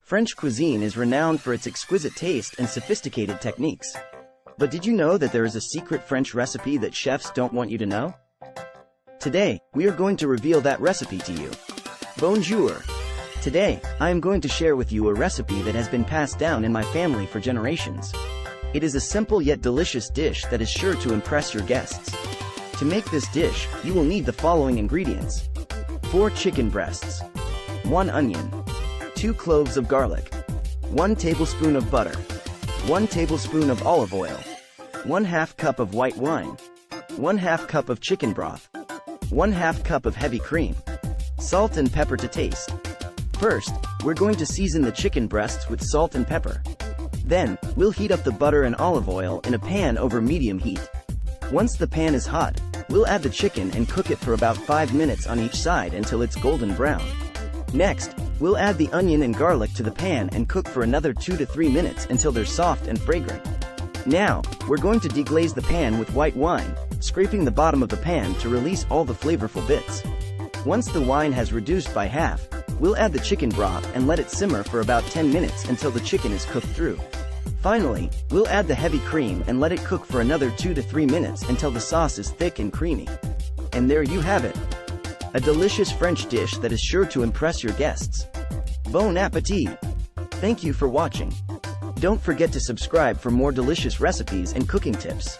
French cuisine is renowned for its exquisite taste and sophisticated techniques. But did you know that there is a secret French recipe that chefs don't want you to know? Today, we are going to reveal that recipe to you. Bonjour! Today, I am going to share with you a recipe that has been passed down in my family for generations. It is a simple yet delicious dish that is sure to impress your guests. To make this dish, you will need the following ingredients: 4 chicken breasts, 1 onion, 2 cloves of garlic, 1 tablespoon of butter, 1 tablespoon of olive oil, 1/2 cup of white wine, 1/2 cup of chicken broth, 1/2 cup of heavy cream, salt and pepper to taste. First, we're going to season the chicken breasts with salt and pepper. Then, we'll heat up the butter and olive oil in a pan over medium heat. Once the pan is hot, we'll add the chicken and cook it for about 5 minutes on each side until it's golden brown. Next, we'll add the onion and garlic to the pan and cook for another 2 to 3 minutes until they're soft and fragrant. Now, we're going to deglaze the pan with white wine, scraping the bottom of the pan to release all the flavorful bits. Once the wine has reduced by half, we'll add the chicken broth and let it simmer for about 10 minutes until the chicken is cooked through. Finally, we'll add the heavy cream and let it cook for another 2 to 3 minutes until the sauce is thick and creamy. And there you have it. A delicious French dish that is sure to impress your guests. Bon appétit! Thank you for watching. Don't forget to subscribe for more delicious recipes and cooking tips.